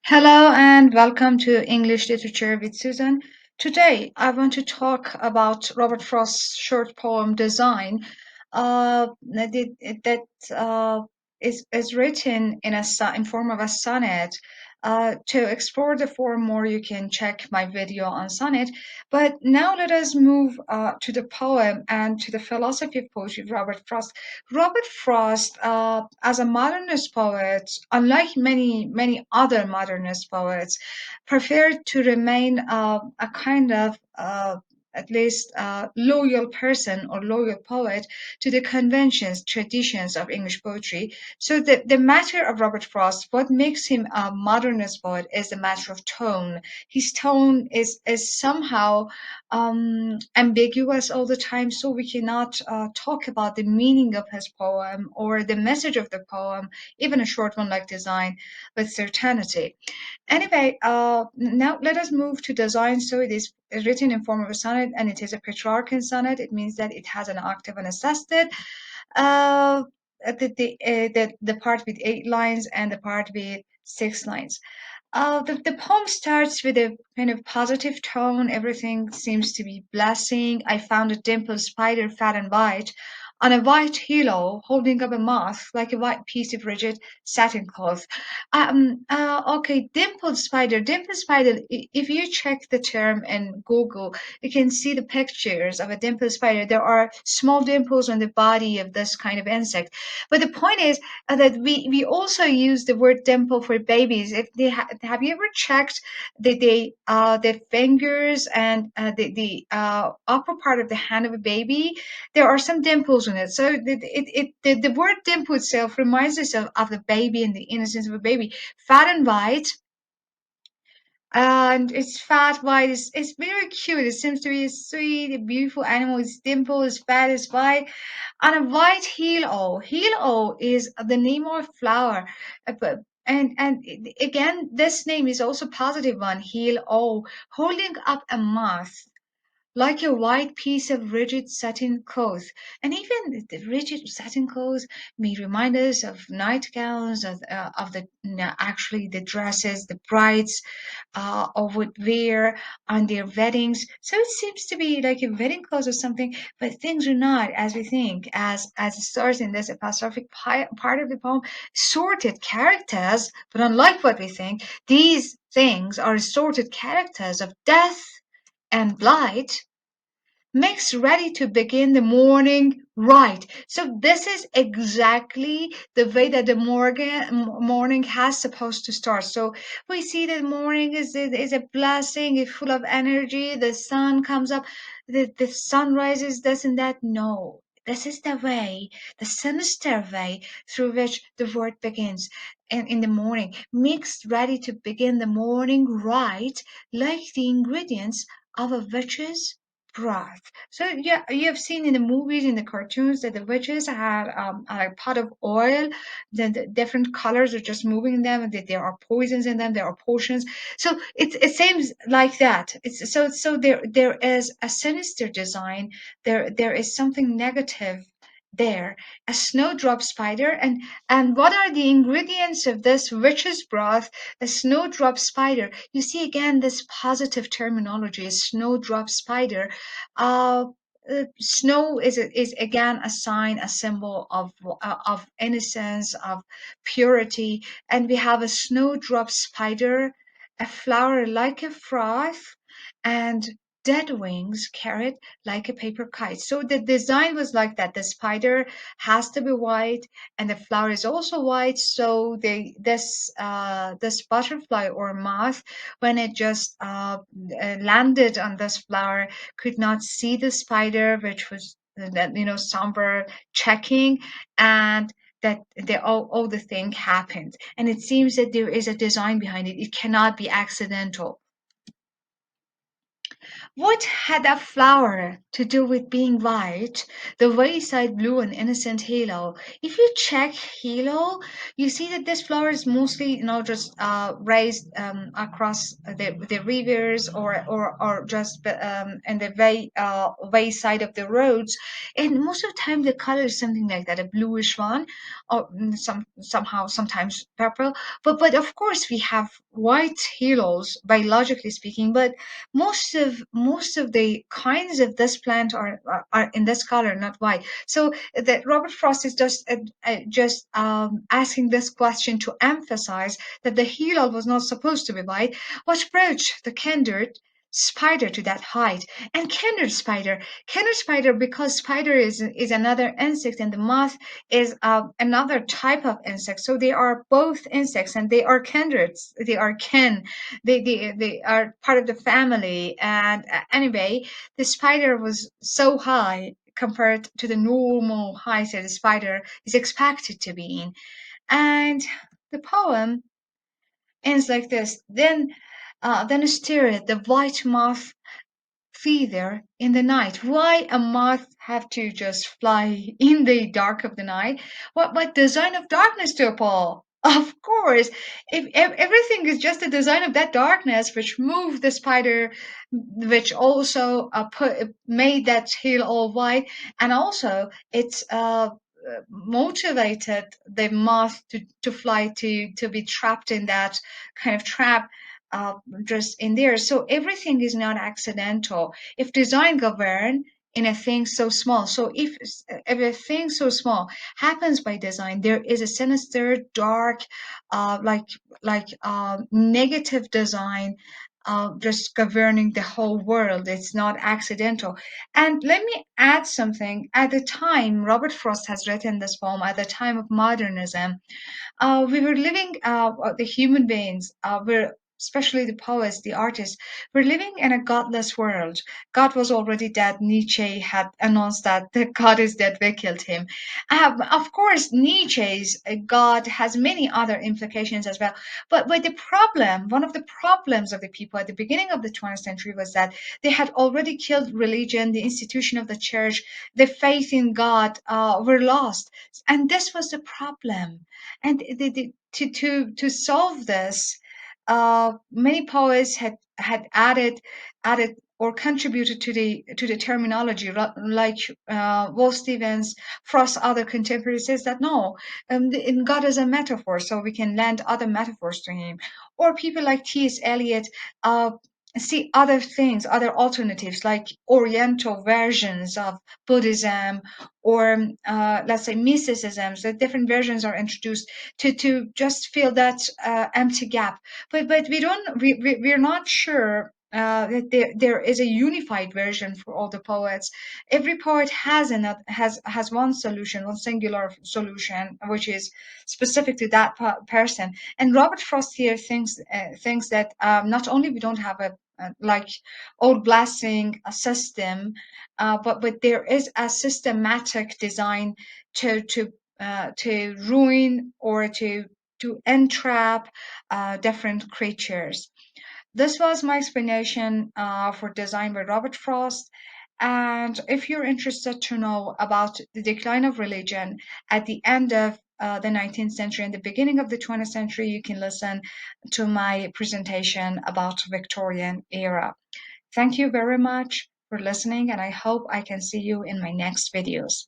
Hello and welcome to English Literature with Susan. Today I want to talk about Robert Frost's short poem Design that is written in in form of a sonnet. To explore the form more, you can check my video on sonnet. But now let us move to the poem and to the philosophy of poetry of Robert Frost. Robert Frost, as a modernist poet, unlike many other modernist poets, preferred to remain a kind of at least loyal person or loyal poet to the conventions, traditions of English poetry. So the matter of Robert Frost, what makes him a modernist poet, is the matter of tone. His tone is somehow ambiguous all the time, so we cannot talk about the meaning of his poem or the message of the poem, even a short one like Design, with certainty. Anyway, now let us move to Design. So it is written in form of a sonnet, and it is a Petrarchan sonnet. It means that it has an octave and a sestet. Uh, the part with 8 lines and the part with 6 lines. The poem starts with a kind of positive tone. Everything seems to be blessing. I found a dimpled spider, fat and white, on a white hilo, holding up a moth like a white piece of rigid satin cloth. Okay, dimpled spider. Dimpled spider. If you check the term in Google, you can see the pictures of a dimpled spider. There are small dimples on the body of this kind of insect. But the point is that we also use the word dimple for babies. If they have you ever checked the fingers and the upper part of the hand of a baby? There are some dimples in it. So the word dimple itself reminds us of the baby and the innocence of a baby. Fat and white, and it's fat, white. It's very cute. It seems to be a sweet, a beautiful animal. Its dimple is fat, is white, and a white heel o. Heel o is the name of a flower. Again, this name is also positive one. Heel o, holding up a moth like a white piece of rigid satin cloth. And even the rigid satin cloth may remind us of nightgowns, of the no, actually the dresses the brides would wear on their weddings. So it seems to be like a wedding clothes or something, but things are not as we think. As it starts in this apostrophic part of the poem, sorted characters, but unlike what we think, these things are sorted characters of death and blight, makes ready to begin the morning right. So this is exactly the way that the morning has supposed to start. So we see that morning is a blessing, it's full of energy. The sun comes up, the sun rises, this and that. No. This is the way, the sinister way through which the word begins. And in the morning, mixed ready to begin the morning right, like the ingredients of a witch's broth. So yeah, you have seen in the movies, in the cartoons, that the witches had a pot of oil. Then the different colors are just moving in them, and that there are poisons in them, there are potions. So it seems like that. So there is a sinister design. There is something negative there. A snowdrop spider, and what are the ingredients of this witch's broth? A snowdrop spider. You see again this positive terminology, a snowdrop spider. uh, Snow is again a sign, a symbol of innocence, of purity, and we have a snowdrop spider, a flower like a froth, and dead wings carried like a paper kite. So the design was like that. The spider has to be white, and the flower is also white. So this butterfly or moth, when it just landed on this flower, could not see the spider, which was somewhere checking, and that all the thing happened. And it seems that there is a design behind it. It cannot be accidental. What had a flower to do with being white? The wayside blue and innocent halo. If you check halo, you see that this flower is mostly, just raised across the rivers, or just in the wayside of the roads. And most of the time, the color is something like that, a bluish one, or somehow sometimes purple. But of course, we have white halos biologically speaking, but most of the kinds of this plant are in this color, not white. So that Robert Frost is just asking this question to emphasize that the heel was not supposed to be white, what brought the kindred spider to that height. And kindred spider, because spider is another insect, and the moth is another type of insect, so they are both insects and they are kindreds, they are kin, they are part of the family. And anyway, the spider was so high compared to the normal height that the spider is expected to be in. And the poem ends like this: then stirred the white moth feather in the night. Why a moth have to just fly in the dark of the night? What design of darkness to appall? Of course, if everything is just a design of that darkness which moved the spider, which also made that tail all white, and also it's motivated the moth to fly, to be trapped in that kind of trap, uh, just in there. So everything is not accidental. If design govern in a thing so small, so if a thing so small happens by design, there is a sinister, dark, negative design. Just governing the whole world. It's not accidental. And let me add something. At the time Robert Frost has written this poem, at the time of modernism, we were living, the human beings, were, especially the poets, the artists, were living in a godless world. God was already dead. Nietzsche had announced that the God is dead, they killed him. Of course, Nietzsche's God has many other implications as well. But the problem, one of the problems of the people at the beginning of the 20th century was that they had already killed religion, the institution of the church, the faith in God were lost. And this was the problem. And to solve this, many poets had added or contributed to the terminology, like Walt Stevens. Frost, other contemporaries, says that no, in God is a metaphor, so we can lend other metaphors to him. Or people like T.S. Eliot uh, see other things, other alternatives, like Oriental versions of Buddhism, or let's say mysticism. So different versions are introduced to just fill that empty gap. But we're not sure that there is a unified version for all the poets. Every poet has one solution, one singular solution, which is specific to that person. And Robert Frost here thinks that not only we don't have a like old blasting a system, but there is a systematic design to ruin or to entrap different creatures. This was my explanation for Design by Robert Frost. And if you're interested to know about the decline of religion at the end of the 19th century and the beginning of the 20th century, you can listen to my presentation about Victorian era. Thank you very much for listening, and I hope I can see you in my next videos.